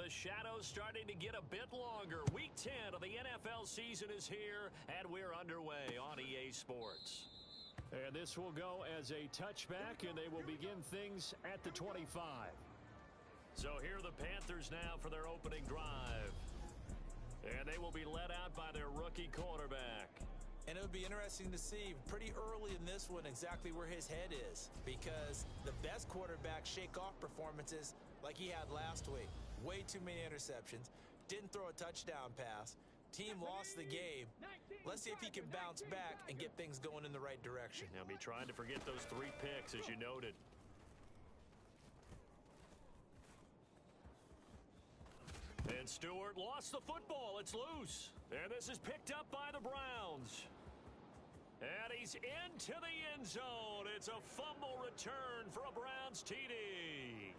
the shadows starting to get a bit longer. Week 10 of the NFL season is here, and we're underway on EA Sports. And this will go as a touchback, and they will begin things at the 25. So here are the Panthers now for their opening drive. And they will be led out by their rookie quarterback. And it'll be interesting to see pretty early in this one exactly where his head is, because the best quarterbacks shake off performances like he had last week. Way too many interceptions. Didn't throw a touchdown pass. Team lost the game. Let's see if he can bounce back and get things going in the right direction. He'll be trying to forget those 3 picks, as you noted. And Stewart lost the football. It's loose. And this is picked up by the Browns. And he's into the end zone. It's a fumble return for a Browns TD.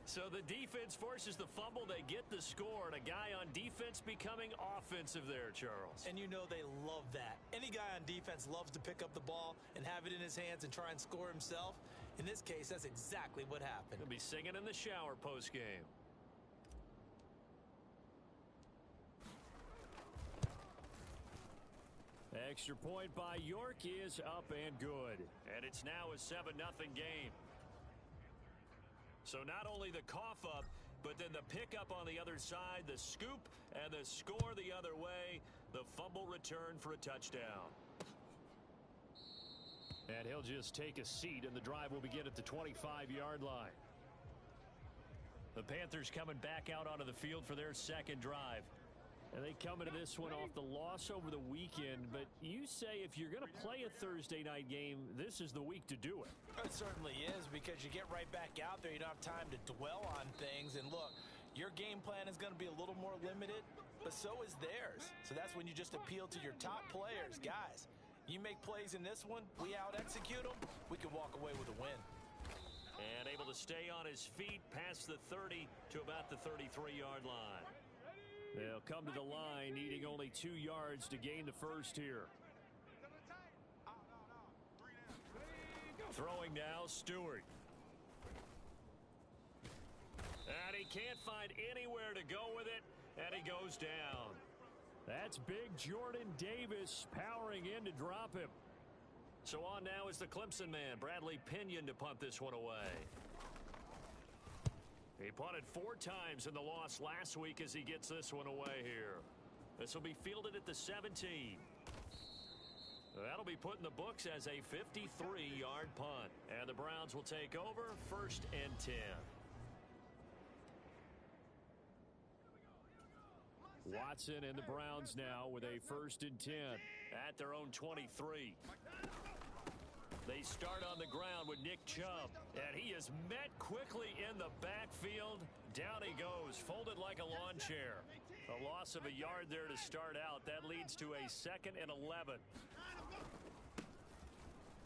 So the defense forces the fumble. They get the score. And a guy on defense becoming offensive there, Charles. And you know they love that. Any guy on defense loves to pick up the ball and have it in his hands and try and score himself. In this case, that's exactly what happened. He'll be singing in the shower post-game. Extra point by York is up and good. And it's now a 7-0 game. So not only the cough up, but then the pickup on the other side, the scoop, and the score the other way. The fumble return for a touchdown. And he'll just take a seat, and the drive will begin at the 25-yard line. The Panthers coming back out onto the field for their second drive. And they come into this one off the loss over the weekend. But you say if you're going to play a Thursday night game, this is the week to do it. It certainly is, because you get right back out there. You don't have time to dwell on things. And look, your game plan is going to be a little more limited, but so is theirs. So that's when you just appeal to your top players. Guys, you make plays in this one, we out-execute them, we can walk away with a win. And able to stay on his feet past the 30 to about the 33-yard line. They'll come to the line, needing only 2 yards to gain the first here. Throwing now, Stewart. And he can't find anywhere to go with it, and he goes down. That's big Jordan Davis powering in to drop him. So on now is the Clemson man, Bradley Pinion, to punt this one away. He punted 4 times in the loss last week as he gets this one away here. This will be fielded at the 17. That'll be put in the books as a 53-yard punt. And the Browns will take over, 1st and 10. Watson and the Browns now with a 1st and 10. At their own 23. They start on the ground with Nick Chubb. And he is met quickly in the backfield. Down he goes, folded like a lawn chair. A loss of a yard there to start out. That leads to a 2nd and 11.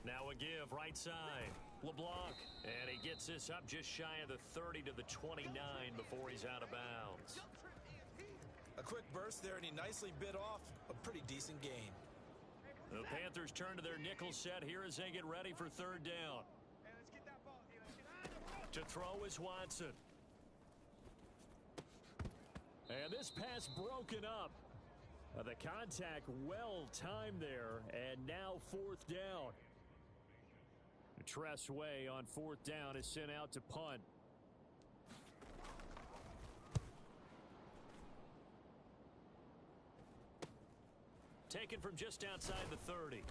Now a give right side. LeBlanc. And he gets this up just shy of the 30 to the 29 before he's out of bounds. A quick burst there, and he nicely bit off a pretty decent gain. The Panthers turn to their nickel set here as they get ready for 3rd down. To throw is Watson. And this pass broken up. The contact well timed there, and now 4th down. Tress Way on 4th down is sent out to punt. Taken from just outside the 30.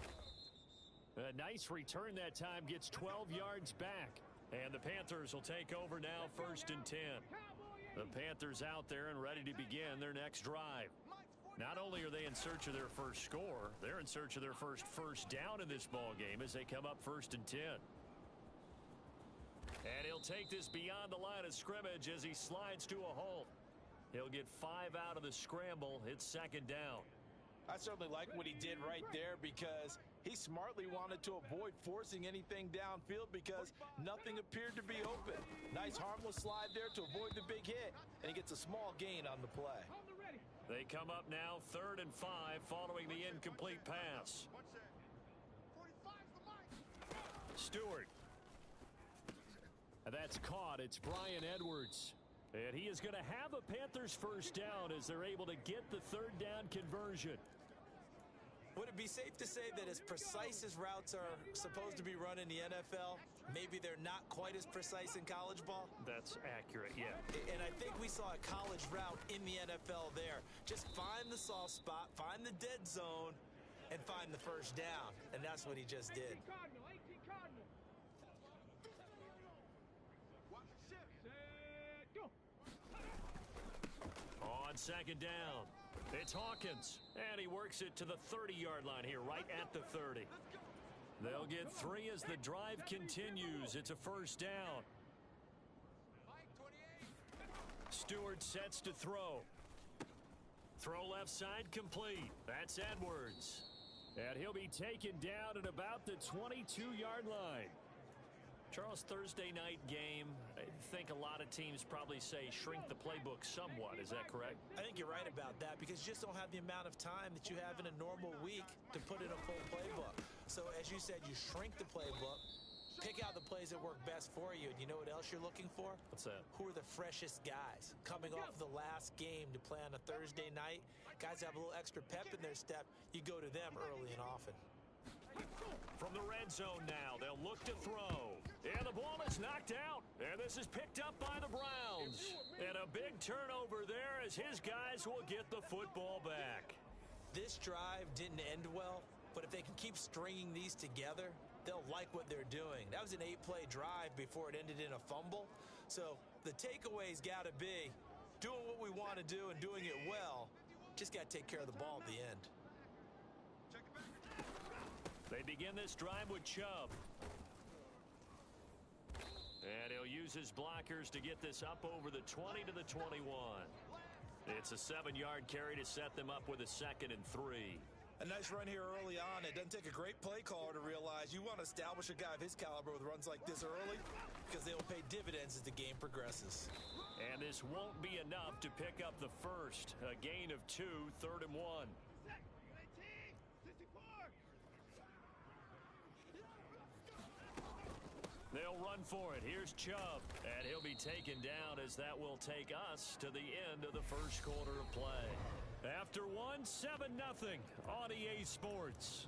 A nice return that time, gets 12 yards back. And the Panthers will take over now, 1st and 10. The Panthers out there and ready to begin their next drive. Not only are they in search of their first score, they're in search of their first down in this ball game as they come up 1st and 10. And he'll take this beyond the line of scrimmage as he slides to a halt. He'll get 5 out of the scramble. It's 2nd down. I certainly like what he did right there, because he smartly wanted to avoid forcing anything downfield because nothing appeared to be open. Nice harmless slide there to avoid the big hit, and he gets a small gain on the play. They come up now 3rd and 5 following the incomplete pass. That's caught. It's Bryan Edwards. And he is going to have a Panthers first down as they're able to get the third down conversion. Would it be safe to say that as precise as routes are supposed to be run in the NFL, maybe they're not quite as precise in college ball? That's accurate, yeah. And I think we saw a college route in the NFL there. Just find the soft spot, find the dead zone, and find the first down. And that's what he just did. On second down, it's Hawkins, and he works it to the 30-yard line here, right at the 30. They'll get 3 as the drive continues. It's a first down. Stewart sets to throw. Throw left side complete. That's Edwards. And he'll be taken down at about the 22-yard line. Charles, Thursday night game, I think a lot of teams probably say shrink the playbook somewhat. Is that correct? I think you're right about that because you just don't have the amount of time that you have in a normal week to put in a full playbook. So as you said, you shrink the playbook, pick out the plays that work best for you, and you know what else you're looking for? What's that? Who are the freshest guys coming off the last game to play on a Thursday night? Guys have a little extra pep in their step. You go to them early and often. From the red zone now, they'll look to throw. And the ball is knocked out. And this is picked up by the Browns. And a big turnover there as his guys will get the football back. This drive didn't end well, but if they can keep stringing these together, they'll like what they're doing. That was an 8-play drive before it ended in a fumble. So the takeaway's got to be doing what we want to do and doing it well. Just got to take care of the ball at the end. They begin this drive with Chubb. And he'll use his blockers to get this up over the 20 to the 21. It's a 7-yard carry to set them up with a 2nd and 3. A nice run here early on. It doesn't take a great play caller to realize you want to establish a guy of his caliber with runs like this early because they will pay dividends as the game progresses. And this won't be enough to pick up the first. A gain of 2, 3rd and 1. They'll run for it. Here's Chubb, and he'll be taken down as that will take us to the end of the first quarter of play. After 1, 7-0 on EA Sports.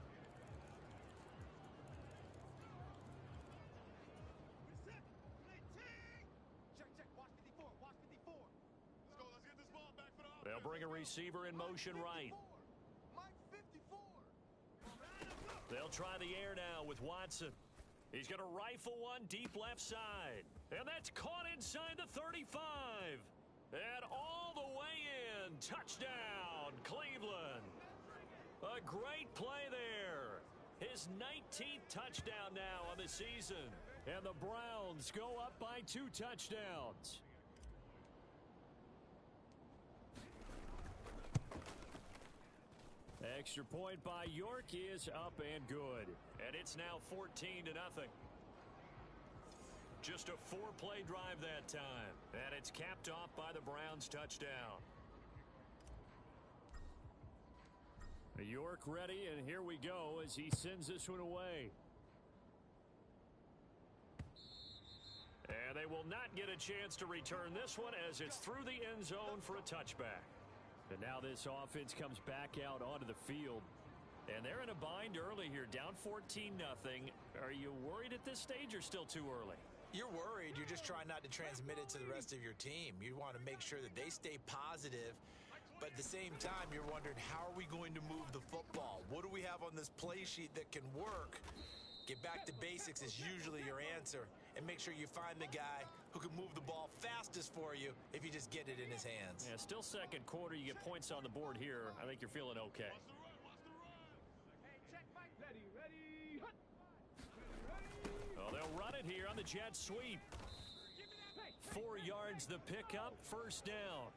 They'll bring a receiver in motion right. They'll try the air now with Watson. He's going to rifle one deep left side. And that's caught inside the 35. And all the way in. Touchdown, Cleveland. A great play there. His 19th touchdown now on the season. And the Browns go up by 2 touchdowns. Extra point by York is up and good. And it's now 14-0. Just a 4-play drive that time. And it's capped off by the Browns touchdown. York ready, and here we go as he sends this one away. And they will not get a chance to return this one as it's through the end zone for a touchback. And now this offense comes back out onto the field. And they're in a bind early here, down 14-0. Are you worried at this stage or still too early? You're worried. You're just trying not to transmit it to the rest of your team. You want to make sure that they stay positive. But at the same time, you're wondering, how are we going to move the football? What do we have on this play sheet that can work? Get back to basics is usually your answer. And make sure you find the guy who can move the ball fastest for you if you just get it in his hands. Yeah, still second quarter. You get points on the board here. I think you're feeling okay. Oh, they'll run it here on the jet sweep. 4 yards the pickup, first down.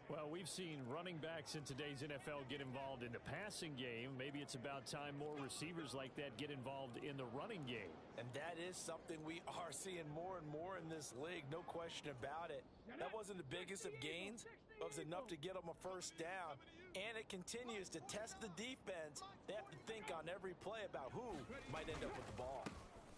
Well, we've seen running backs in today's NFL get involved in the passing game. Maybe it's about time more receivers like that get involved in the running game. And that is something we are seeing more and more in this league, no question about it. That wasn't the biggest of gains, but it was enough to get them a first down. And it continues to test the defense. They have to think on every play about who might end up with the ball.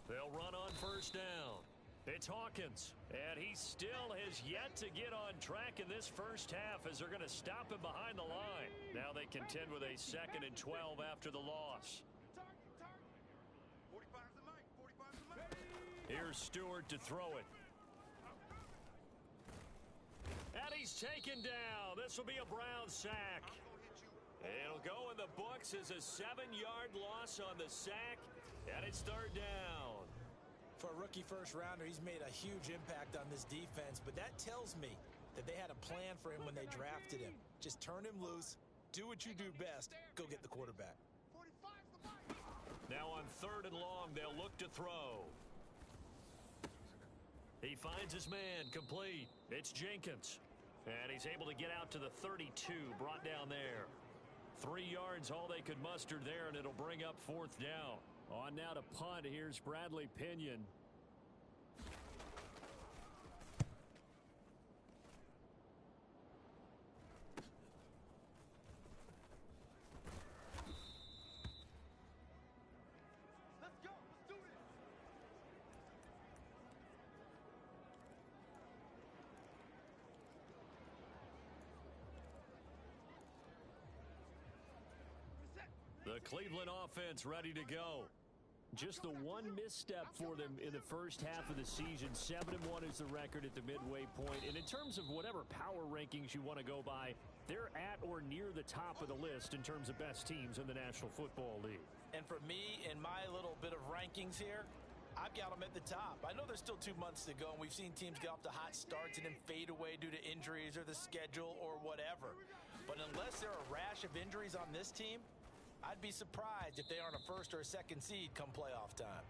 They'll run on first down. It's Hawkins, and he still has yet to get on track in this first half as they're going to stop him behind the line. Now they contend with a 2nd and 12 after the loss. Here's Stewart to throw it. And he's taken down. This will be a Brown sack. It'll go in the books as a 7-yard loss on the sack, and it's 3rd down. For a rookie first-rounder, he's made a huge impact on this defense, but that tells me that they had a plan for him when they drafted him. Just turn him loose, do what you do best, go get the quarterback. Now on 3rd and long, they'll look to throw. He finds his man, complete. It's Jenkins, and he's able to get out to the 32, brought down there. 3 yards, all they could muster there, and it'll bring up 4th down. On now to punt. Here's Bradley Pinion. Let's go. Let's do this. The Cleveland offense ready to go. Just the one misstep for them in the first half of the season. 7-1 is the record at the midway point. And in terms of whatever power rankings you want to go by, they're at or near the top of the list in terms of best teams in the National Football League. And for me, in my little bit of rankings here, I've got them at the top. I know there's still 2 months to go, and we've seen teams get off to hot starts and then fade away due to injuries or the schedule or whatever. But unless there are a rash of injuries on this team, I'd be surprised if they aren't a 1st or a 2nd seed come playoff time.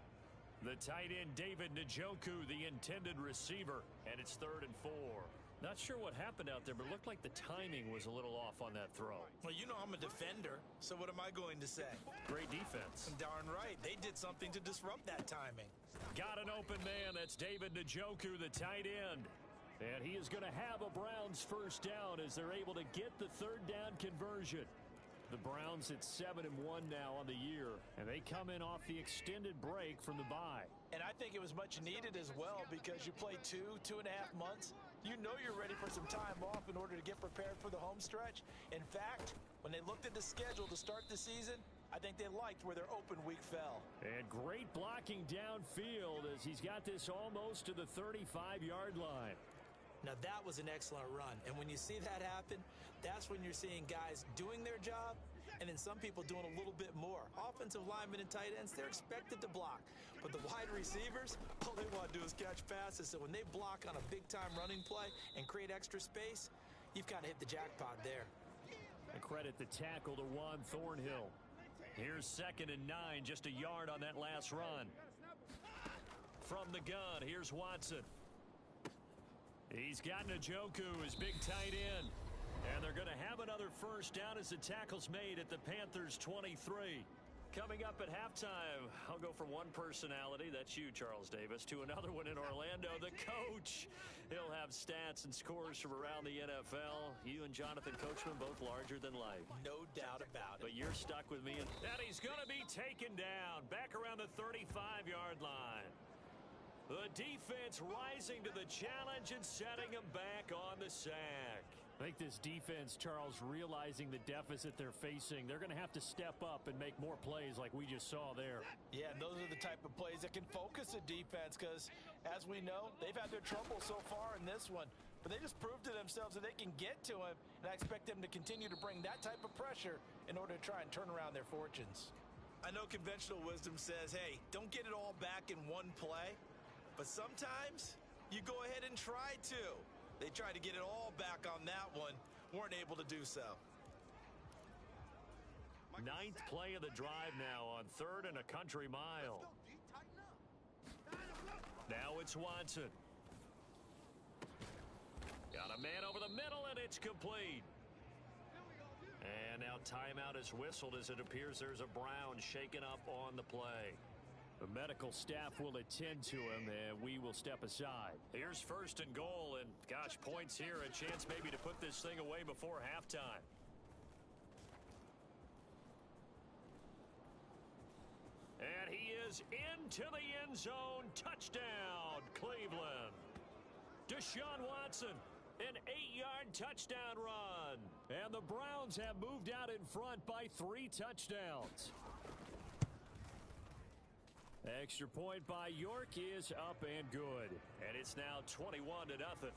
The tight end, David Njoku, the intended receiver, and it's 3rd and 4. Not sure what happened out there, but it looked like the timing was a little off on that throw. Well, you know I'm a defender, so what am I going to say? Great defense. Darn right. They did something to disrupt that timing. Got an open man. That's David Njoku, the tight end. And he is going to have a Browns first down as they're able to get the 3rd down conversion. The Browns at 7-1 now on the year, and they come in off the extended break from the bye. And I think it was much needed as well because you play 2.5 months. You know you're ready for some time off in order to get prepared for the home stretch. In fact, when they looked at the schedule to start the season, I think they liked where their open week fell. And great blocking downfield as he's got this almost to the 35-yard line. Now that was an excellent run, and when you see that happen, that's when you're seeing guys doing their job and then some people doing a little bit more. Offensive linemen and tight ends, they're expected to block, but the wide receivers, all they want to do is catch passes. So when they block on a big-time running play and create extra space, you've kind of hit the jackpot there. And credit the tackle to Juan Thornhill. Here's 2nd and 9, just a yard on that last run. From the gun, here's Watson. He's got Njoku, his big tight end. And they're going to have another first down as the tackle's made at the Panthers 23. Coming up at halftime, I'll go from one personality, that's you, Charles Davis, to another one in Orlando, the coach. He'll have stats and scores from around the NFL. You and Jonathan Coachman both larger than life. No doubt about it. But you're stuck with me. And he's going to be taken down back around the 35-yard line. The defense rising to the challenge and setting them back on the sack. I think this defense, Charles, realizing the deficit they're facing, they're going to have to step up and make more plays like we just saw there. Yeah, and those are the type of plays that can focus a defense because, as we know, they've had their trouble so far in this one. But they just proved to themselves that they can get to him, and I expect them to continue to bring that type of pressure in order to try and turn around their fortunes. I know conventional wisdom says, hey, don't get it all back in one play, but sometimes you go ahead and try to. They tried to get it all back on that one, weren't able to do so. 9th play of the drive now on 3rd and a country mile. Now it's Watson. Got a man over the middle, and it's complete. And now timeout is whistled as it appears there's a Brown shaken up on the play. The medical staff will attend to him, and we will step aside. Here's 1st and goal, and gosh, points here, a chance maybe to put this thing away before halftime. And he is is into the end zone. Touchdown, Cleveland. Deshaun Watson, an 8-yard touchdown run. And the Browns have moved out in front by 3 touchdowns. Extra point by York is up and good. And it's now 21-0.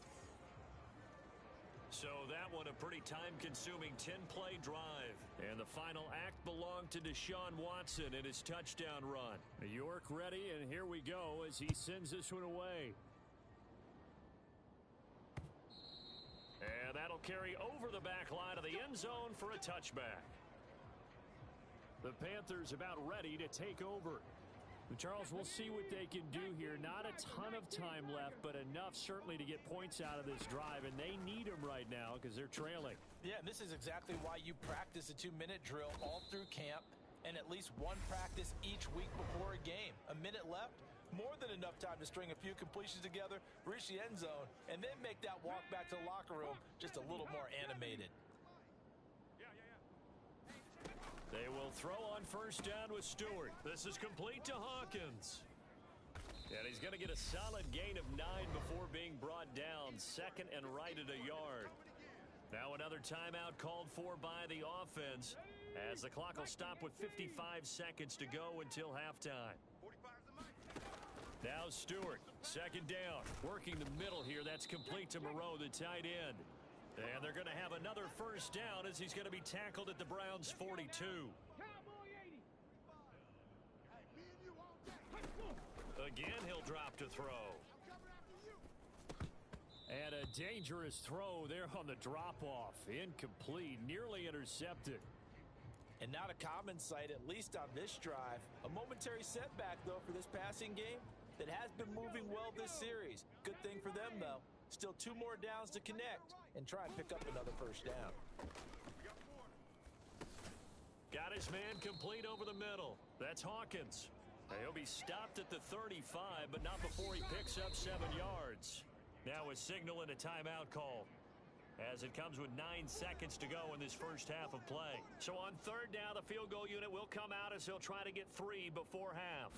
So that one a pretty time-consuming 10-play drive. And the final act belonged to Deshaun Watson in his touchdown run. York ready, and here we go as he sends this one away. And that'll carry over the back line of the end zone for a touchback. The Panthers about ready to take over. Charles, we'll see what they can do here. Not a ton of time left, but enough certainly to get points out of this drive, and they need them right now because they're trailing. Yeah, and this is exactly why you practice a 2-minute drill all through camp and at least one practice each week before a game. A minute left, more than enough time to string a few completions together, reach the end zone, and then make that walk back to the locker room just a little more animated. They will throw on first down with Stewart. This is complete to Hawkins. And he's going to get a solid gain of 9 before being brought down. Second and right at a yard. Now another timeout called for by the offense as the clock will stop with 55 seconds to go until halftime. Now Stewart, second down. Working the middle here. That's complete to Moreau, the tight end. And they're going to have another first down as he's going to be tackled at the Browns' 42. Again, he'll drop to throw. And a dangerous throw there on the drop-off. Incomplete, nearly intercepted. And not a common sight, at least on this drive. A momentary setback, though, for this passing game that has been moving well this series. Good thing for them, though. Still 2 more downs to connect and try and pick up another first down. Got his man complete over the middle. That's Hawkins. He'll be stopped at the 35, but not before he picks up 7 yards. Now a signal and a timeout call as it comes with 9 seconds to go in this first half of play. So on third down, the field goal unit will come out as he'll try to get 3 before half.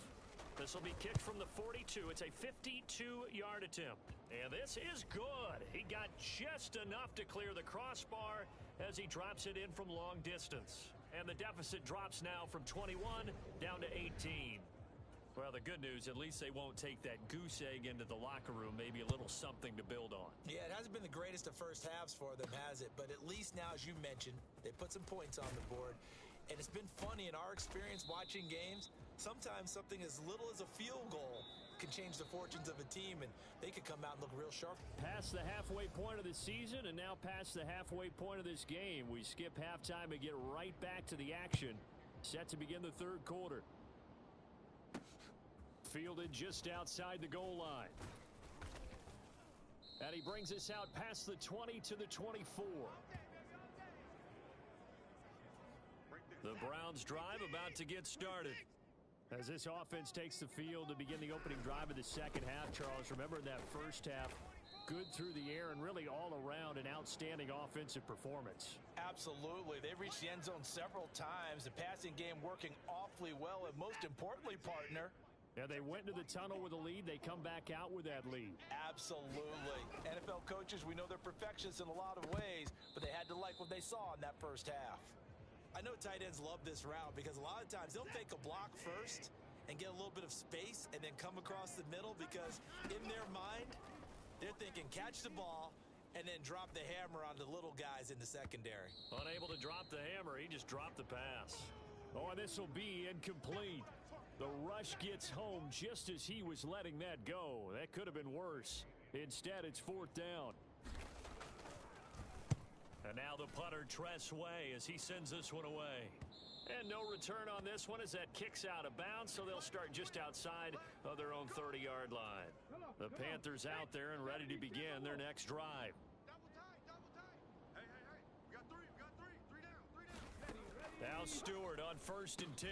This will be kicked from the 42. It's a 52-yard attempt. And this is good. He got just enough to clear the crossbar as he drops it in from long distance. And the deficit drops now from 21 down to 18. Well, the good news, at least they won't take that goose egg into the locker room. Maybe a little something to build on. Yeah, it hasn't been the greatest of first halves for them, has it? But at least now, as you mentioned, they put some points on the board. And it's been funny in our experience watching games. Sometimes something as little as a field goal can change the fortunes of a team, and they could come out and look real sharp. Past the halfway point of the season, and now past the halfway point of this game. We skip halftime and get right back to the action. Set to begin the third quarter. Fielded just outside the goal line. And he brings us out past the 20 to the 24. The Browns drive about to get started. As this offense takes the field to begin the opening drive of the second half, Charles, remember that first half, good through the air and really all around an outstanding offensive performance. Absolutely. They reached the end zone several times. The passing game working awfully well, and most importantly, partner, yeah, they went to the tunnel with a lead. They come back out with that lead. Absolutely. NFL coaches, we know they're perfectionists in a lot of ways, but they had to like what they saw in that first half. I know tight ends love this route because a lot of times they'll take a block first and get a little bit of space and then come across the middle because in their mind, they're thinking catch the ball and then drop the hammer on the little guys in the secondary. Unable to drop the hammer, he just dropped the pass. Oh, and this will be incomplete. The rush gets home just as he was letting that go. That could have been worse. Instead, it's fourth down. And now the punter Tress Way as he sends this one away. And no return on this one as that kicks out of bounds, so they'll start just outside of their own 30-yard line. The Panthers out there and ready to begin their next drive. Double time. Hey. We got three. Three down. Now Stewart on 1st and 10.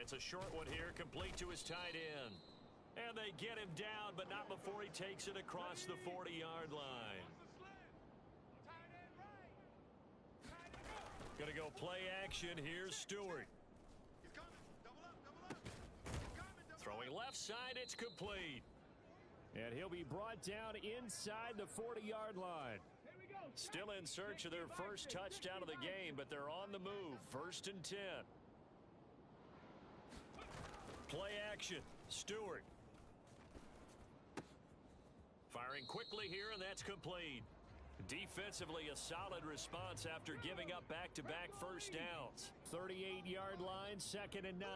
It's a short one here, complete to his tight end. And they get him down, but not before he takes it across the 40-yard line. Going to go play action. Here's Stewart. He's coming. Double up. outside. It's complete. And he'll be brought down inside the 40-yard line. Still in search of their first touchdown of the game, but they're on the move. 1st and 10. Play action. Stewart. Firing quickly here, and that's complete. Defensively, a solid response after giving up back-to-back first downs. 38-yard line, 2nd and 9.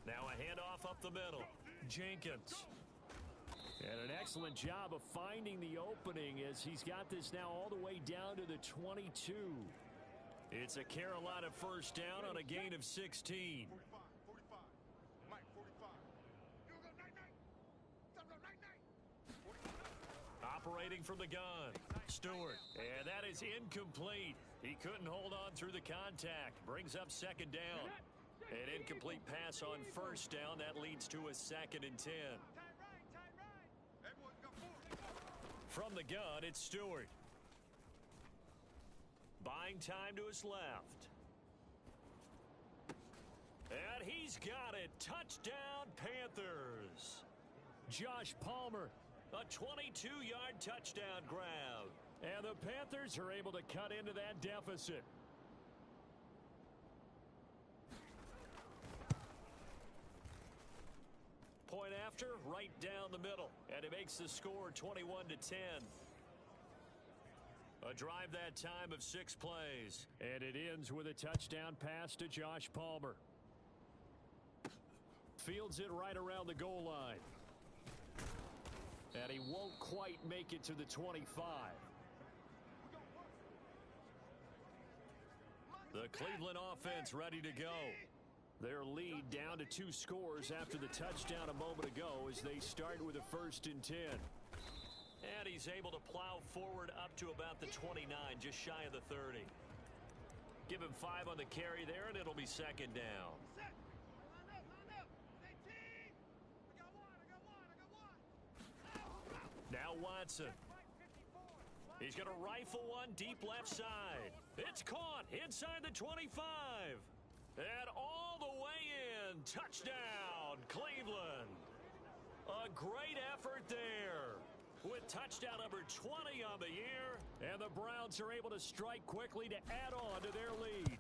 Now a handoff up the middle. Jenkins. And an excellent job of finding the opening as he's got this now all the way down to the 22. It's a Carolina first down on a gain of 16. 45, 45. Mike, 45. You go, night, night. Night, night. 45. Operating from the gun. Stewart. And that is incomplete. He couldn't hold on through the contact. Brings up 2nd down. An incomplete pass on 1st down. That leads to a 2nd and 10. Hey, boy, got 4. From the gun, it's Stewart. Buying time to his left. And he's got it. Touchdown, Panthers. Josh Palmer. A 22-yard touchdown grab. And the Panthers are able to cut into that deficit. Point after, right down the middle. And it makes the score 21-10. A drive that time of 6 plays. And it ends with a touchdown pass to Josh Palmer. Fields it right around the goal line. And he won't quite make it to the 25. The Cleveland offense ready to go. Their lead down to 2 scores after the touchdown a moment ago as they start with a 1st and 10. And he's able to plow forward up to about the 29, just shy of the 30. Give him 5 on the carry there, and it'll be 2nd down. Now Watson. He's going to rifle one deep left side. It's caught inside the 25. And all the way in. Touchdown, Cleveland. A great effort there. With touchdown number 20 on the year. And the Browns are able to strike quickly to add on to their lead.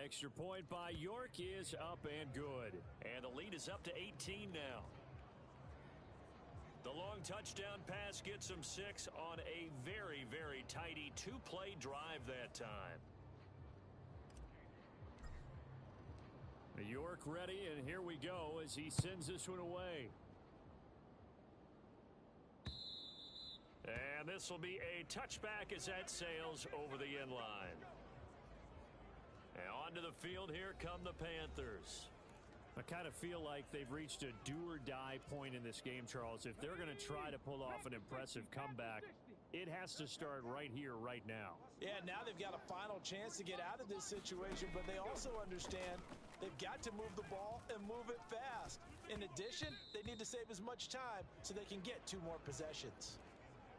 Extra point by York is up and good. And the lead is up to 18 now. The long touchdown pass gets them 6 on a very, very tidy 2-play drive that time. York ready, and here we go as he sends this one away. And this will be a touchback as that sails over the end line. And onto the field, here come the Panthers. I kind of feel like they've reached a do-or-die point in this game, Charles. If they're going to try to pull off an impressive comeback, it has to start right here, right now. Yeah, now they've got a final chance to get out of this situation, but they also understand they've got to move the ball and move it fast. In addition, they need to save as much time so they can get 2 more possessions.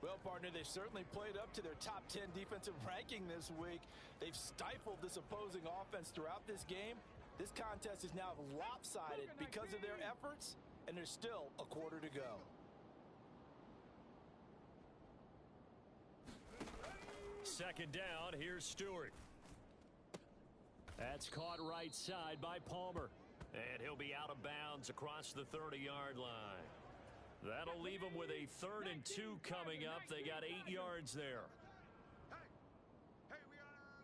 Well, partner, they've certainly played up to their top 10 defensive ranking this week. They've stifled this opposing offense throughout this game. This contest is now lopsided because of their efforts, and there's still a quarter to go. Second down, here's Stewart. That's caught right side by Palmer. And he'll be out of bounds across the 30-yard line. That'll leave them with a 3rd and 2 coming up. They got 8 yards there. Hey, we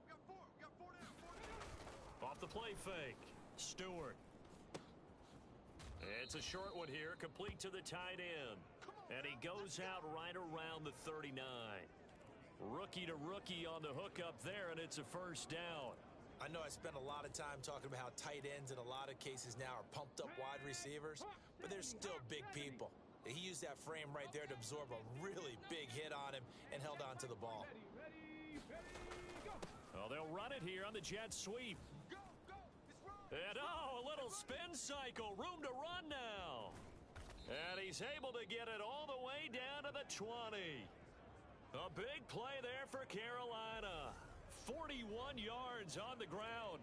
got 4. We got 4 down. 4 down. Off the play fake. Stewart. It's a short one here, complete to the tight end. And he goes out right around the 39. Rookie to rookie on the hookup there, and it's a 1st down. I know I spent a lot of time talking about how tight ends in a lot of cases now are pumped up wide receivers, but they're still big people. He used that frame right there to absorb a really big hit on him and held on to the ball. Well, they'll run it here on the jet sweep. Go, go. It's run. And a little spin cycle. Room to run now. And he's able to get it all the way down to the 20. A big play there for Carolina. 41 yards on the ground.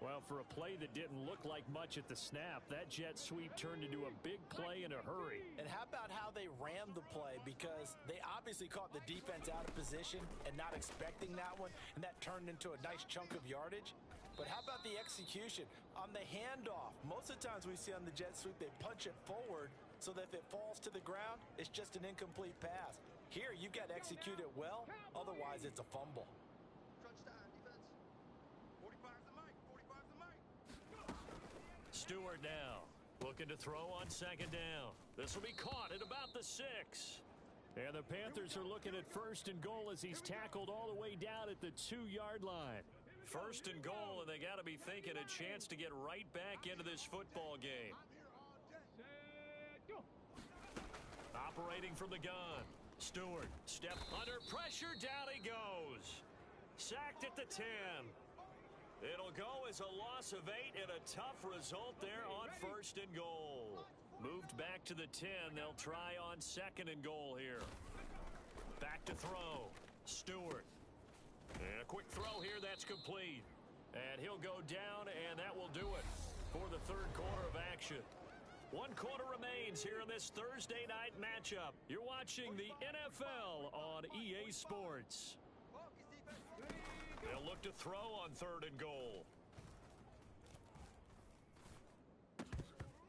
Well, for a play that didn't look like much at the snap, that jet sweep turned into a big play in a hurry. And how about how they ran the play? Because they obviously caught the defense out of position and not expecting that one, and that turned into a nice chunk of yardage. But how about the execution on the handoff? Most of the times we see on the jet sweep, they punch it forward so that if it falls to the ground, it's just an incomplete pass. Here, you've got to execute it well, otherwise it's a fumble. Stewart now looking to throw on second down. This will be caught at about the 6. And the Panthers are looking at first and goal as he's tackled all the way down at the 2-yard line. First and goal, and they got to be thinking a chance to get right back into this football game. Operating from the gun. Stewart, step under pressure, down he goes. Sacked at the 10. It'll go as a loss of 8 and a tough result there on first and goal. Moved back to the 10. They'll try on second and goal here. Back to throw. Stewart. And a quick throw here, that's complete. And he'll go down, and that will do it for the third quarter of action. 1 quarter remains here in this Thursday night matchup. You're watching the NFL on EA Sports. They'll look to throw on third and goal.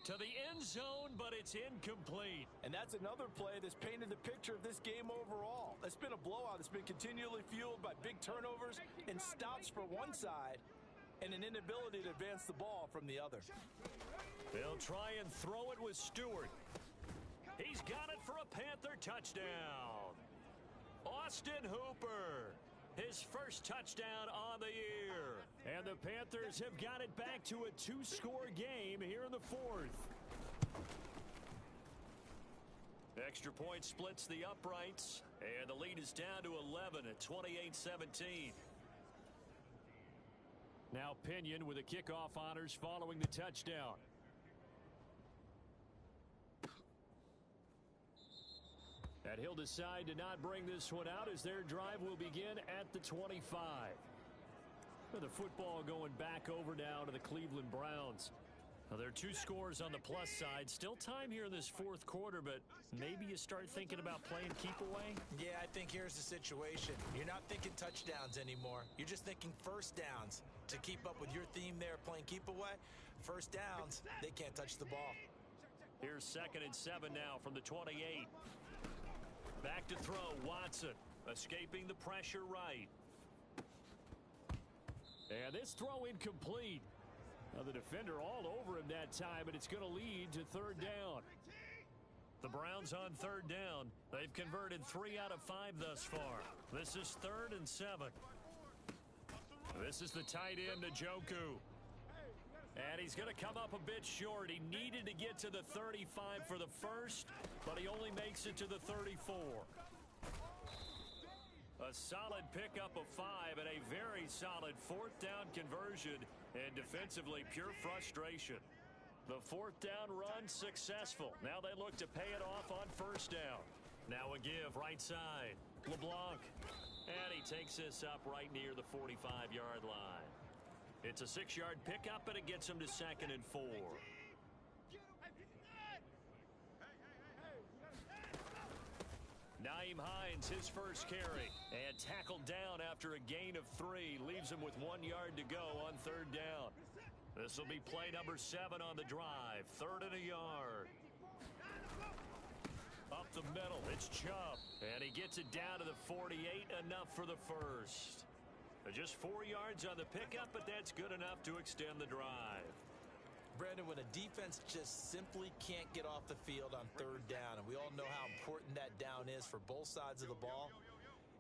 To the end zone, but it's incomplete. And that's another play that's painted the picture of this game overall. It's been a blowout. It's been continually fueled by big turnovers and stops for one side and an inability to advance the ball from the other. They'll try and throw it with Stewart. He's got it for a Panther touchdown. Austin Hooper. His first touchdown on the year. And the Panthers have got it back to a 2-score game here in the 4th. Extra point splits the uprights, and the lead is down to 11 at 28-17. Now Pinion with the kickoff honors following the touchdown. And he'll decide to not bring this one out as their drive will begin at the 25. With the football going back over now to the Cleveland Browns. Now, there are 2 scores on the plus side. Still time here in this 4th quarter, but maybe you start thinking about playing keep away? Yeah, I think here's the situation. You're not thinking touchdowns anymore. You're just thinking first downs. To keep up with your theme there, playing keep away, first downs, they can't touch the ball. Here's 2nd and 7 now from the 28. Back to throw, Watson, escaping the pressure right. And this throw incomplete. Now the defender all over him that time, but it's going to lead to 3rd down. The Browns on 3rd down. They've converted 3 out of 5 thus far. This is 3rd and 7. This is the tight end, Njoku. And he's going to come up a bit short. He needed to get to the 35 for the first, but he only makes it to the 34. A solid pickup of 5 and a very solid 4th down conversion, and defensively pure frustration. The 4th down run successful. Now they look to pay it off on 1st down. Now a give right side. LeBlanc. And he takes this up right near the 45-yard line. It's a 6-yard pickup, and it gets him to 2nd and 4. Nyheim Hines, his first carry, and tackled down after a gain of 3. Leaves him with 1 yard to go on 3rd down. This will be play number 7 on the drive. 3rd and a yard. Up the middle, it's Chubb. And he gets it down to the 48, enough for the first. Just 4 yards on the pickup, but that's good enough to extend the drive. Brandon, when a defense just simply can't get off the field on 3rd down, and we all know how important that down is for both sides of the ball,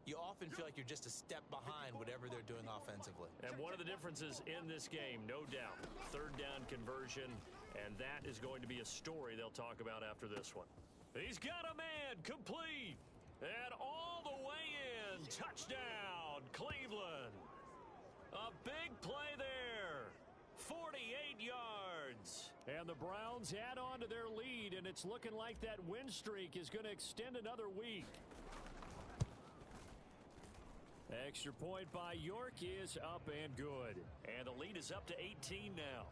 you often feel like you're just a step behind whatever they're doing offensively. And one of the differences in this game, no doubt, 3rd down conversion, and that is going to be a story they'll talk about after this one. He's got a man, complete, and all the way in, touchdown, Cleveland. A big play there, 48 yards. And the Browns add on to their lead, and it's looking like that win streak is going to extend another week. Extra point by York is up and good. And the lead is up to 18 now.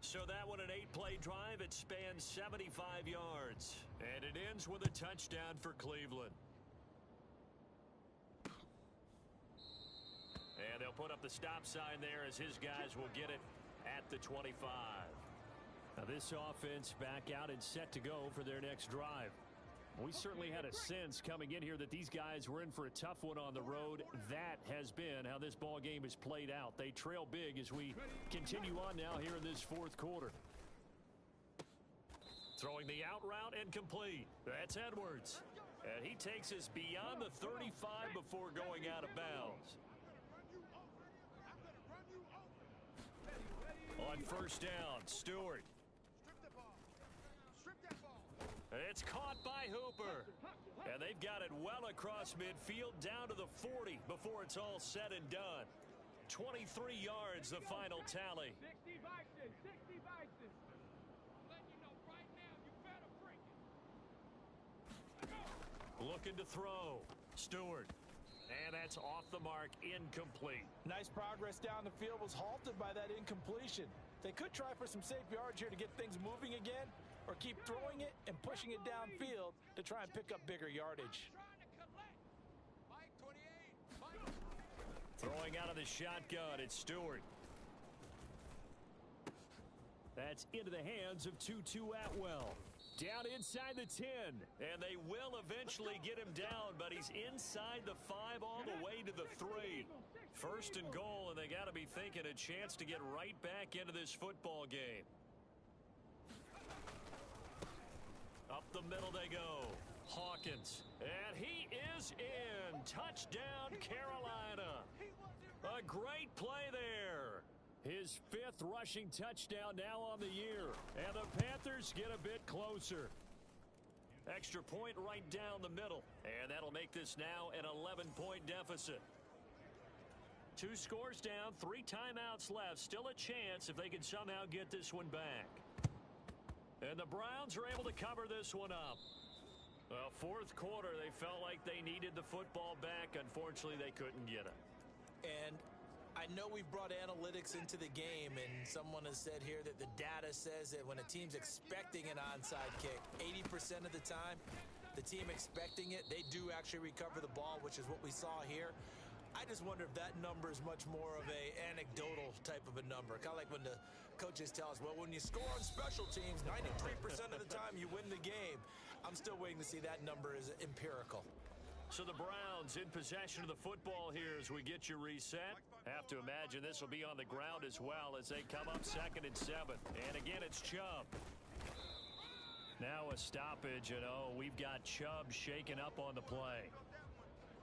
So that one, an 8-play drive. It spans 75 yards. And it ends with a touchdown for Cleveland. And they'll put up the stop sign there as his guys will get it at the 25. Now this offense back out and set to go for their next drive. We certainly had a sense coming in here that these guys were in for a tough one on the road. That has been how this ball game is played out. They trail big as we continue on now here in this fourth quarter. Throwing the out route and complete. That's Edwards. And he takes us beyond the 35 before going out of bounds. On first down, Stewart. It's caught by Hooper. And they've got it well across midfield down to the 40 before it's all said and done. 23 yards, the final tally. 60 Vikings, 60 Vikings. Letting you know right now, you better bring it. Looking to throw. Stewart. And that's off the mark, incomplete. Nice progress down the field, was halted by that incompletion. They could try for some safe yards here to get things moving again, or keep throwing it and pushing it downfield to try and pick up bigger yardage. Throwing out of the shotgun, it's Stewart. That's into the hands of Tutu Atwell. Down inside the 10. And they will eventually get him down, but he's inside the 5 all the way to the 3. First and goal, and they got to be thinking a chance to get right back into this football game. Up the middle they go. Hawkins. And he is in. Touchdown, Carolina. A great play there. His 5th rushing touchdown now on the year. And the Panthers get a bit closer. Extra point right down the middle. And that'll make this now an 11-point deficit. 2 scores down, 3 timeouts left. Still a chance if they can somehow get this one back. And the Browns are able to cover this one up. Well, fourth quarter, they felt like they needed the football back. Unfortunately, they couldn't get it. And I know we've brought analytics into the game, and someone has said here that the data says that when a team's expecting an onside kick, 80% of the time, the team expecting it, they do actually recover the ball, which is what we saw here. I just wonder if that number is much more of a anecdotal type of a number. Kind of like when the coaches tell us, well, when you score on special teams, 93% of the time you win the game. I'm still waiting to see that number is empirical. So the Browns in possession of the football here as we get you reset. Have to imagine this will be on the ground as well as they come up 2nd and 7. And again, it's Chubb. Now a stoppage, and we've got Chubb shaken up on the play.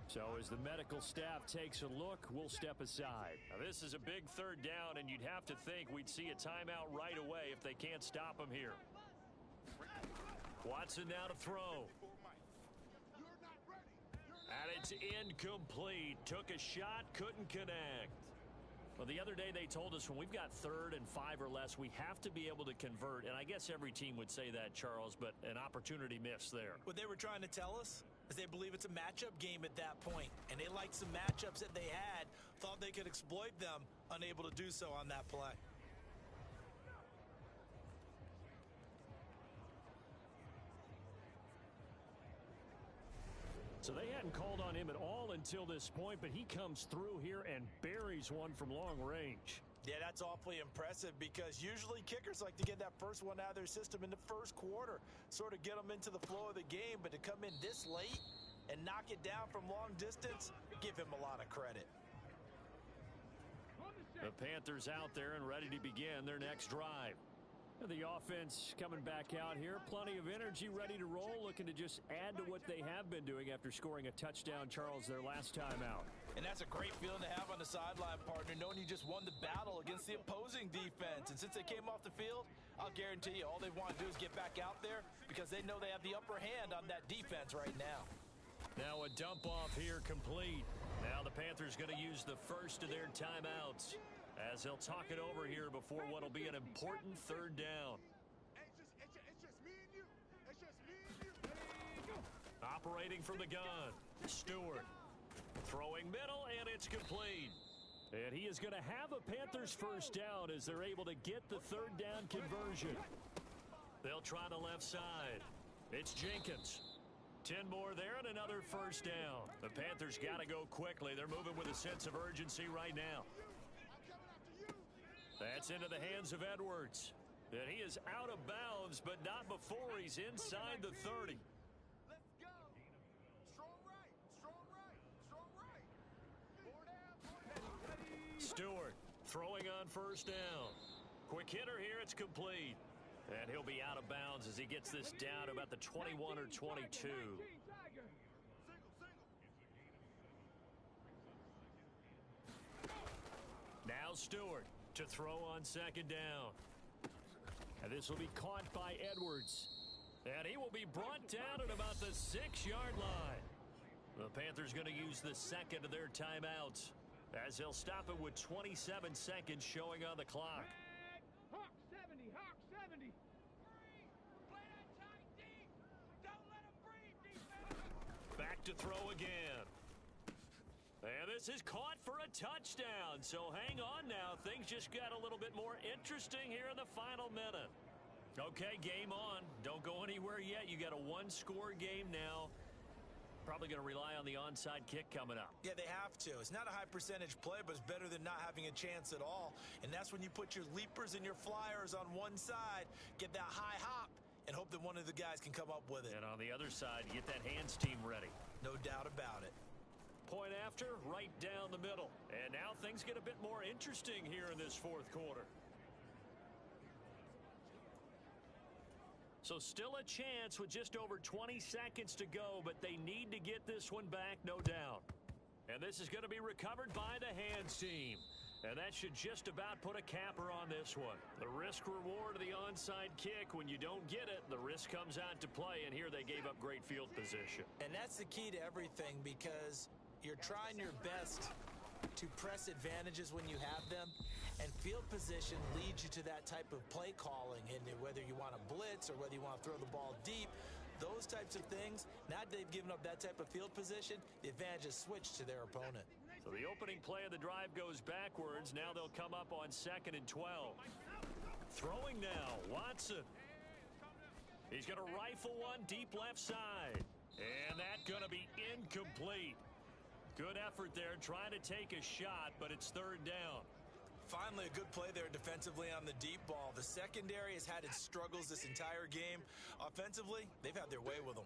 So as the medical staff takes a look, we'll step aside. Now this is a big 3rd down, and you'd have to think we'd see a timeout right away if they can't stop him here. Watson now to throw. And it's incomplete. Took a shot, couldn't connect. Well, the other day they told us when we've got 3rd and 5 or less, we have to be able to convert. And I guess every team would say that, Charles, but an opportunity missed there. What they were trying to tell us is they believe it's a matchup game at that point. And they liked some matchups that they had, thought they could exploit them, unable to do so on that play. So they hadn't called on him at all until this point, but he comes through here and buries one from long range. Yeah, that's awfully impressive because usually kickers like to get that first one out of their system in the first quarter, sort of get them into the flow of the game, but to come in this late and knock it down from long distance, give him a lot of credit. The Panthers out there and ready to begin their next drive. The offense coming back out here. Plenty of energy, ready to roll, looking to just add to what they have been doing after scoring a touchdown, Charles, their last time out. And that's a great feeling to have on the sideline, partner, knowing you just won the battle against the opposing defense. And since they came off the field, I'll guarantee you all they want to do is get back out there because they know they have the upper hand on that defense right now. Now a dump off here complete. Now the Panthers going to use the first of their timeouts as they'll talk it over here before what will be an important 3rd down. It's just me and you. It's just me and you. Operating from the gun, Stewart. Throwing middle, and it's complete. And he is going to have a Panthers first down as they're able to get the third down conversion. They'll try the left side. It's Jenkins. 10 more there and another first down. The Panthers got to go quickly. They're moving with a sense of urgency right now. That's into the hands of Edwards. And he is out of bounds, but not before he's inside the 30. Let's go. Strong right. Strong right. Strong right. Four down. Stewart throwing on first down. Quick hitter here. It's complete. And he'll be out of bounds as he gets this down to about the 21 or 22. Now Stewart to throw on second down. And this will be caught by Edwards. And he will be brought down at about the 6-yard line. The Panthers going to use the second of their timeouts as they'll stop it with 27 seconds showing on the clock. Hawk 70. Hawk 70. Play that tight deep. Don't let him breathe, defense. Back to throw again. And this is caught for a touchdown. So hang on now. Things just got a little bit more interesting here in the final minute. Okay, game on. Don't go anywhere yet. You got a one-score game now. Probably going to rely on the onside kick coming up. Yeah, they have to. It's not a high percentage play, but it's better than not having a chance at all. And that's when you put your leapers and your flyers on one side, get that high hop, and hope that one of the guys can come up with it. And on the other side, get that hands team ready. No doubt about it. Point after, right down the middle. And now things get a bit more interesting here in this fourth quarter. So still a chance with just over 20 seconds to go, but they need to get this one back, no doubt. And this is going to be recovered by the hands team. And that should just about put a capper on this one. The risk reward of the onside kick, when you don't get it, the risk comes out to play, and here they gave up great field position. And that's the key to everything, because you're trying your best to press advantages when you have them, and field position leads you to that type of play calling, and whether you want to blitz or whether you want to throw the ball deep, those types of things. Now that they've given up that type of field position, the advantage is switched to their opponent. So the opening play of the drive goes backwards. Now they'll come up on 2nd and 12. Throwing now, Watson. He's going to rifle one deep left side. And that's going to be incomplete. Good effort there, trying to take a shot, but it's third down. Finally, a good play there defensively on the deep ball. The secondary has had its struggles this entire game. Offensively, they've had their way with them.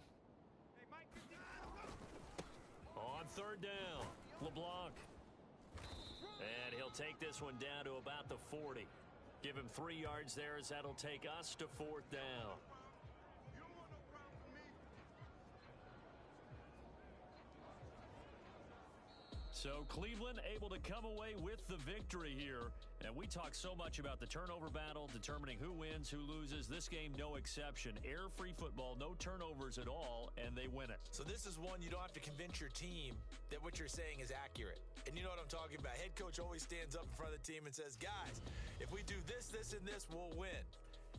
On third down, LeBlanc. And he'll take this one down to about the 40. Give him 3 yards there as that'll take us to fourth down. So Cleveland able to come away with the victory here. And we talk so much about the turnover battle, determining who wins, who loses. This game, no exception. Air-free football, no turnovers at all, and they win it. So this is one you don't have to convince your team that what you're saying is accurate. And you know what I'm talking about. Head coach always stands up in front of the team and says, guys, if we do this, this, and this, we'll win.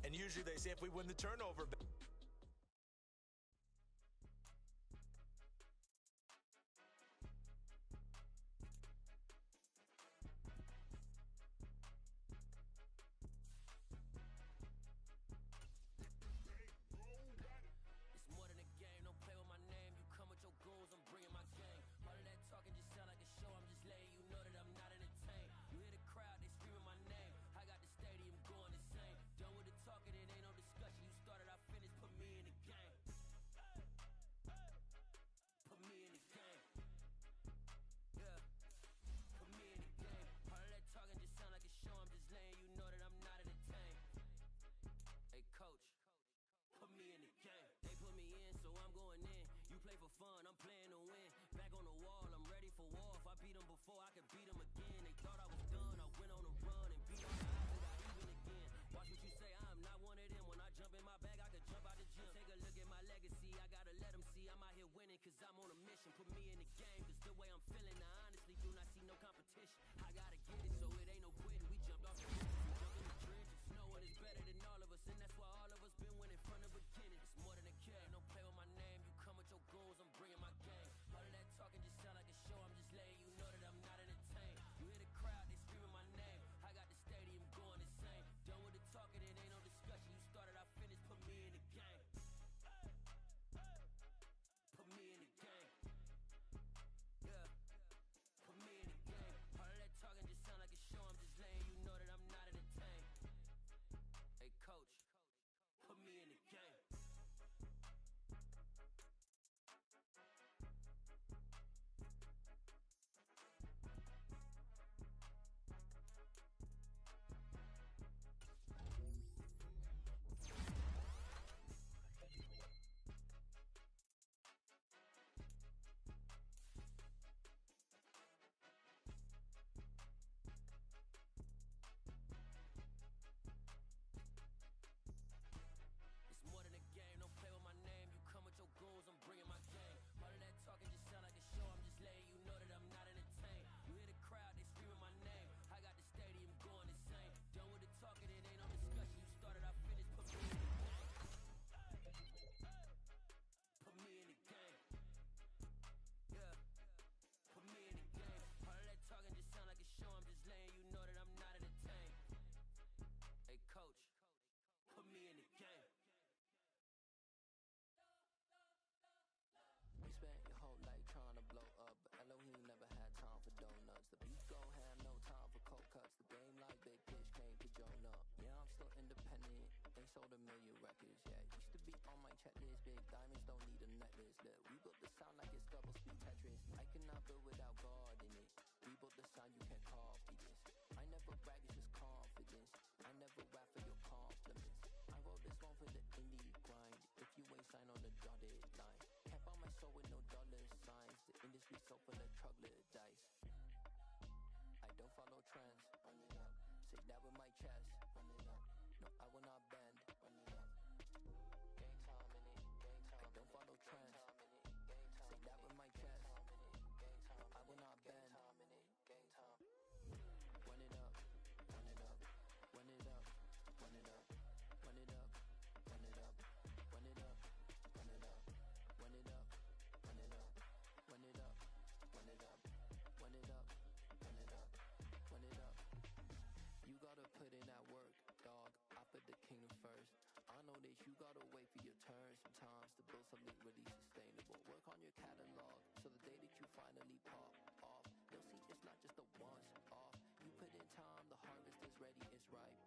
And usually they say if we win the turnover battle. Talking, it ain't no discussion. You started, I finished. spent your whole life trying to blow up, but Elohim never had time for donuts. The beef go ham, no time for cold cuts. The game like big fish came to Jonah. Yeah, I'm still independent, ain't sold a million records yet. Used to be on my checklist, big diamonds don't need a necklace. Look, we built the sound like it's double speed Tetris. I cannot build without God in it. We built the sound, you can't copy this. I never brag, it's just confidence. I never rap for your compliments. I wrote this one for the indie grind. If you ain't signed on the dotted line, can't buy my soul with no dollar signs. The industry so full of troglodytes. I don't follow trends. Run it up. Say that with my chest. Run it up. No, I will not bend. Run it up. Game time in it. Game time. I don't follow trends. Say that with my chest. Game time. I will not bend. Game time. Run it up. Run it up. Run it up. Run it up. Run it up. Run it up. Run it up. Run it up. Run it up. Run it up. Run it up. Run it up. Run it up. Run it up. Run it up. You gotta put in that work, dog. I put the kingdom first. I know that you gotta wait for your turn sometimes to build something really sustainable. Work on your catalog so the day that you finally pop off, you'll see it's not just a once off. You put in time, the harvest is ready, it's ripe.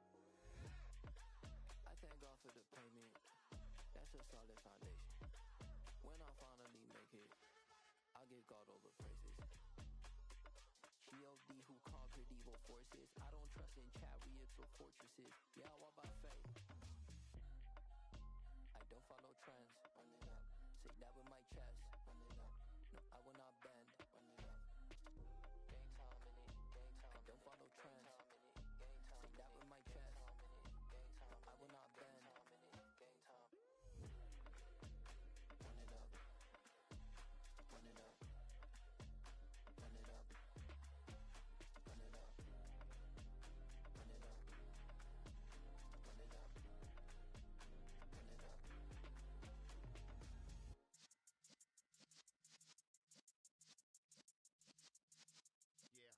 I thank God for the payment. That's a solid foundation. When I finally make it, I'll give God all the praises. G.O.D. who conquered evil forces. I don't trust in chariots or fortresses. Yeah, I walk by faith. I don't follow trends. Run it up. Say that with my chest. Run it up. No, I will not bend. Run it up. Game time in it. Game time. I don't follow trends. Say that with my chest. Game time. I will not bend. Game time. Run it up. Run it up. Run it up. Run it up. Run it up. Run it up. Run it up. Yeah.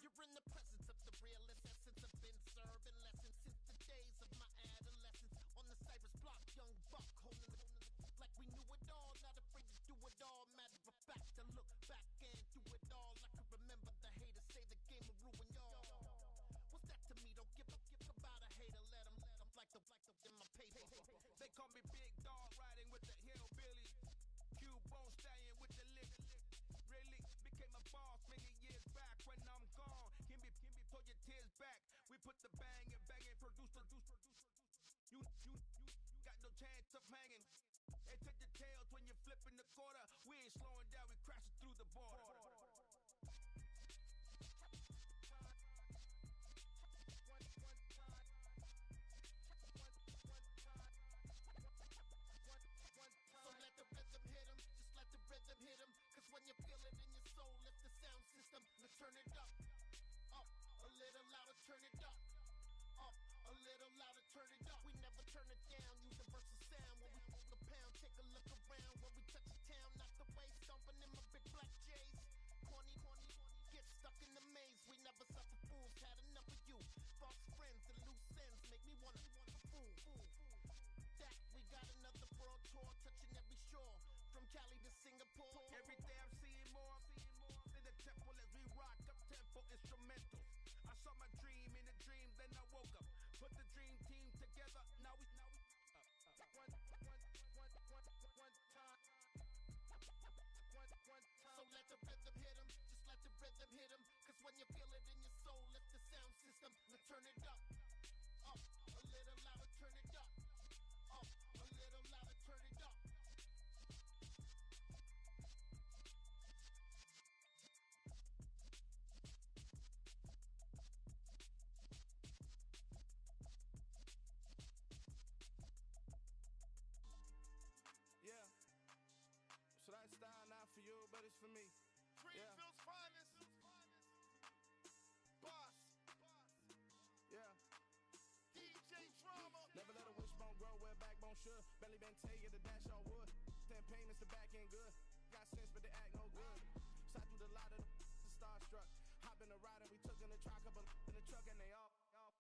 You're in the presence of the realest essence. I've been serving lessons since the days of my adolescence. On the Cypress block, young buck holding it like we knew it all. Not afraid to do it all. Matter of fact, to look back and do it all. I can remember the haters say the game will ruin y'all. What's that to me? Don't give a about a hater. Let them like the in my paper. They call me Big Dog, riding with the hillbilly. Cubone staying with the lick. Really became a boss many years back. When I'm gone, can be pull your tears back. We put the bang and produce. You got no chance of hanging. They take the tails when you're flipping the quarter. We ain't slowing down, we crashing through the border. So let the rhythm hit 'em, just let the rhythm hit 'em. Cause when you feel it in your soul, lift the sound system. Now turn it up, a little louder, turn it up, a little louder, turn it up. We never turn it down, universal sound. When we hold the pound, take a look around. When we touch the town, knock the way, stomping in my big black J's. Corny, get stuck in the maze. We never suffer fools, had enough of you. False friends and loose ends make me wanna fool. That we got another world tour, touching every shore, from Cali to Singapore. Every day I'm seeing more in the temple as we rock up tempo instrumentals. I saw my dream in a dream, then I woke up. Put the dream team together. Now we one time. So let the rhythm hit 'em, just let the rhythm hit 'em. Cause when you feel it in your soul, lift the sound system. Now turn it up, a little louder, turn it up, a little louder, turn it up. Yeah. So that style not for you, but it's for me. Greenfield's finest. Boss. Yeah. DJ Drama. Never let a wishbone grow where backbone should. Belly been taken to dash all wood. 10 payments to back end good. Got sense, but they act no good. Shot through the lot of the starstruck. Hop in the ride and we took in the truck, couple in the truck and they all.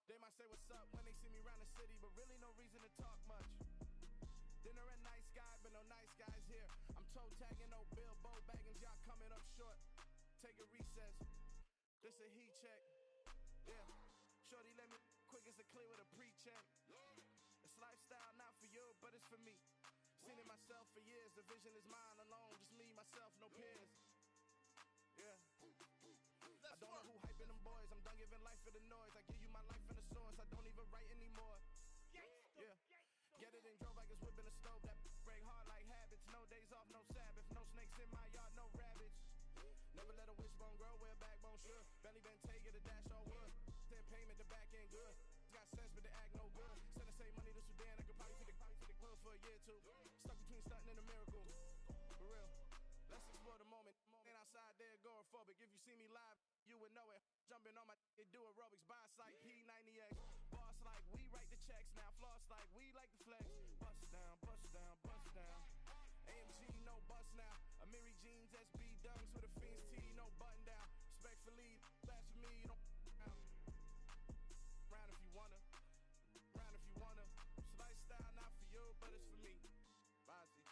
They might say what's up when they see me around the city, but really no reason to talk much. toe tagging, no Bilbo bagging, y'all coming up short. Take a recess. This a heat check. Yeah. Shorty let me quick as a clear with a pre-check. It's lifestyle not for you, but it's for me. Seen it myself for years. The vision is mine alone. Just me, myself, no peers. Yeah. I don't know who hyping them boys. I'm done giving life for the noise. I give you my life in the source. I don't even write anymore. Yeah. Get it and drove like it's whipping a stove. That break hard like habits. No days off, no Sabbath. No snakes in my yard, no rabbits. Never let a wishbone grow where a backbone should. Belly been take it, a dash all wood. Then payment, the back end good. Got sense, but the act no good. Send the same money to Sudan. I could probably take the hood for a year or two. Stuck between stunting and a miracle. For real. Let's explore the moment. Ain't outside there agoraphobic. If you see me live, you would know it. Jumping on my do aerobics. Boss like P90X. Boss like we write the checks now. Floss like we like the flex. Bust down, bust down, bust down. AMG, no bust now. Amiri jeans, SB dunks with a Fiends tee, no button down. Respectfully, that's for me, you don't round if you wanna. Round if you wanna. It's lifestyle not for you, but it's for me. Bozzy.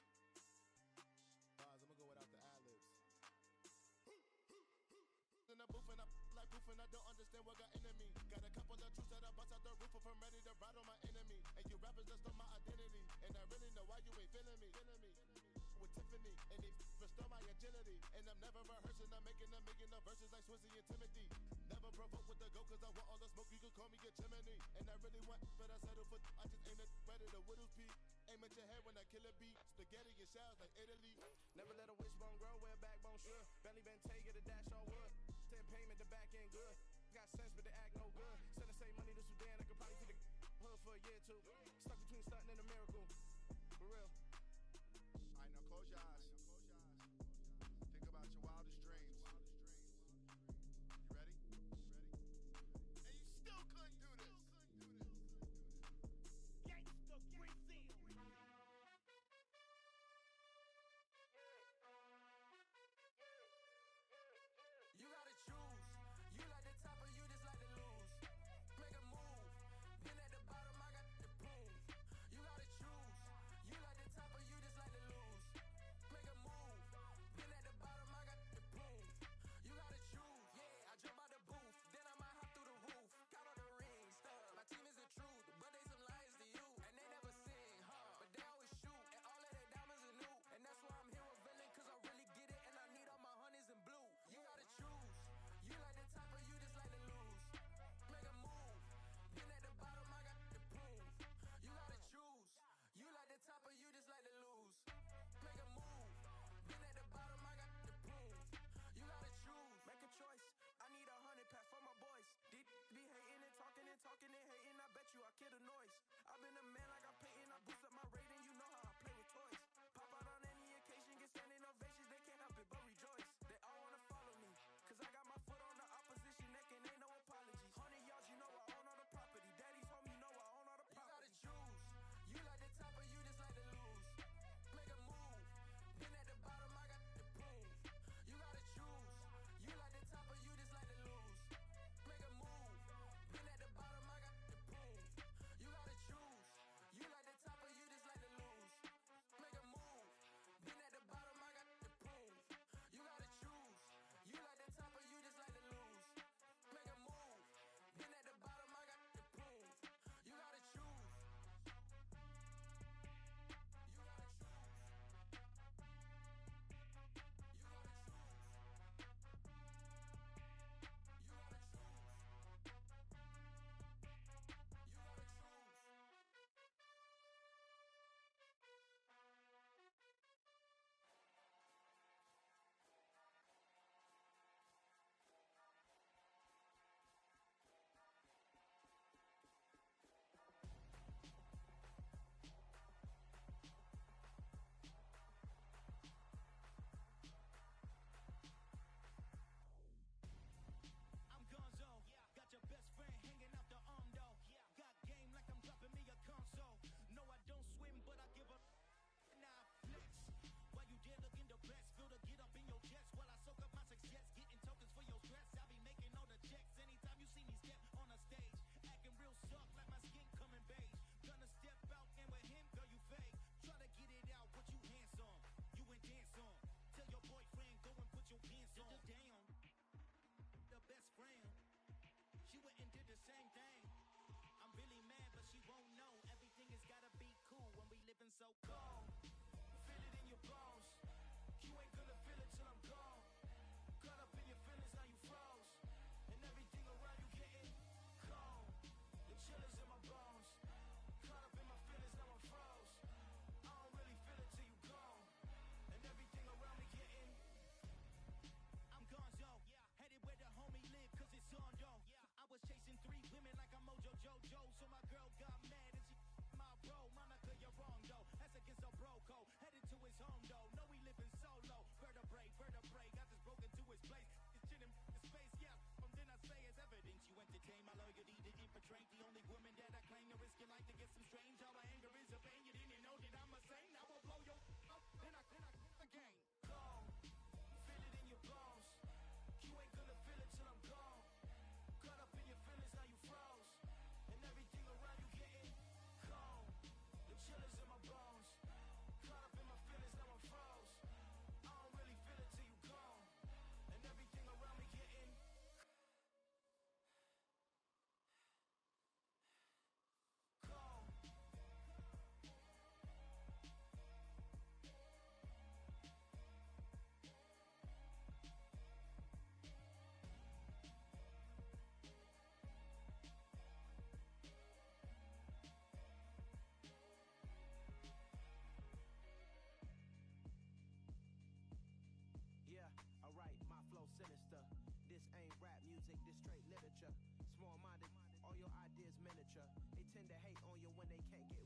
Bars, I'ma go without the ad-libs. In the booth and I like proof and I don't understand what got into me. Got a couple of truths that I bust out the roof if I'm ready to ride on my enemy. And you rappers just stole my identity. And I really know why you ain't feeling me. With Tiffany, and they restore my agility. And I'm never rehearsing, I'm making a million of verses like Swizzy and Timothy. Never provoke with the go, cause I want all the smoke, you can call me a chimney. And I really want, but I settle for, I just aim at ready to whittles peak. Aim at your head when I kill a beat. Spaghetti and shells like Italy. Never let a wishbone grow where a backbone should. Belly been take it, a dash all wood. Then payment, the back end good. Got sense, but the act no good. Send the same money to Sudan, I could probably take the hood for a year or two. Stuck between stunting and a miracle. For real. Alright, now close your eyes. Think about your wildest dreams. You ready? And you still couldn't do this. Gangsta Brazil. You gotta choose. You like the top or you just like to lose. Make a move. Been at the bottom, I got the prove. You gotta choose. You like the top or you just like to lose. Make a move. Been at the bottom, I got the prove. You gotta choose. Yeah, I jump out the booth, then I might hop through the roof. Count all the rings, my team is the truth, but they some liars to you. And they never sing, but they always shoot. And all of their diamonds are new. And that's why I'm here with villain, cause I really get it. And I need all my honeys in blue. You gotta choose. You like the top or you just like to lose. Make a move. Been at the bottom, I got the proof. You gotta choose. You like the top or you just like to lose. Make a move. Been at the bottom, I got the proof. You gotta choose. Make a choice. I need 100 pack for my boys. These be hating and talking and talking and hating. I bet you I kill the noise. I've been a man like I'm Peyton. I boost up my rating. You know how I play with toys. Pop out on any occasion, get standing ovations. They can't help it but rejoice. They all wanna follow me. Cause I got my foot on the opposition neck and ain't no apologies. 100 yards, you know I own all the property. Daddy's home, you know I own all the property. You gotta choose. You like the top or you just like to lose. Make a move. Been at the bottom, I got the proof. You gotta choose. You like the top or you just like to lose. Make a move. Been at the bottom, I got the proof. You gotta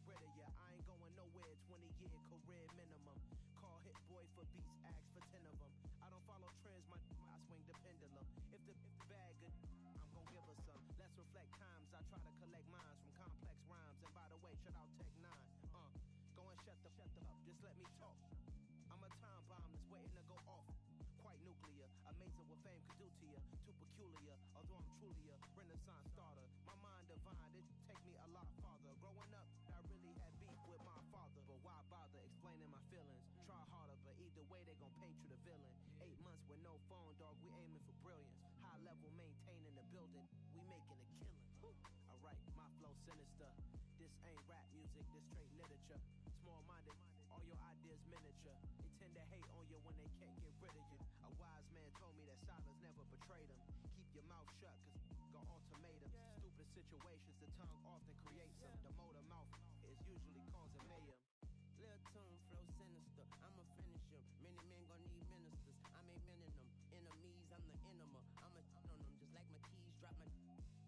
rid of ya. I ain't going nowhere, 20-year career minimum. Call hit boy for beats, ask for 10 of them. I don't follow trends, I swing the pendulum. If the bag good, I'm gon' give her some. Let's reflect times, I try to collect minds from complex rhymes. And by the way, shout out Tech 9. Go and shut the up, just let me talk. I'm a time bomb that's waiting to go off. Quite nuclear, amazing what fame could do to you. Too peculiar, although I'm truly a renaissance starter. My mind divine, it take me a lot farther. Growing up, I really had beef with my father. But why bother explaining my feelings? Try harder, but either way they gon' paint you the villain. 8 months with no phone, dog, we aiming for brilliance. High level maintaining the building, we making a killing. Alright, my flow sinister. This ain't rap music, this straight literature. Small-minded, all your ideas miniature. They tend to hate on you when they can't get rid of you. A wise man told me that silence never betrayed him. Keep your mouth shut, cause got ultimatums. Stupid situations, the tongue often creates them. The motor mouth is usually causing mayhem. Lil' tune flow sinister, I'ma finish him. Many men gon' need ministers, I'm a men in them. Enemies, I'm the enema. I'ma on them just like my keys, drop my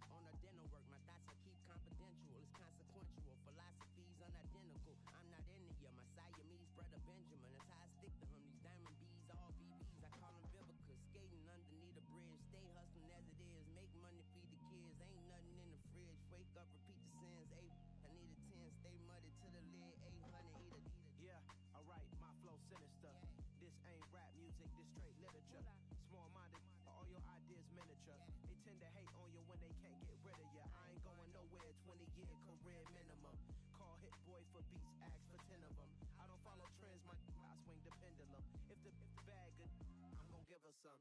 on a dinner work. My thoughts I keep confidential, it's consequential. Philosophies unidentical, I'm not into ya. My Siamese brother Benjamin, that's how I stick to him. These diamond bees, all BBs, I call them Vivica. Skating underneath a bridge, stay hustling as it is. Make money, feed the kids, ain't nothing in the fridge. Wake up, repeat the sins, ayy. I need a 10, stay muddy to the lid, 800, eat a. Yeah, alright, my flow sinister. This ain't rap music, this straight literature. Small-minded, all your ideas miniature. They tend to hate on you when they can't get rid of you. I ain't going nowhere, 20-year career minimum. Call hit boy for beats, ask for 10 of them. I don't follow trends, I swing the pendulum. If the bag good, I'm gon' give her some.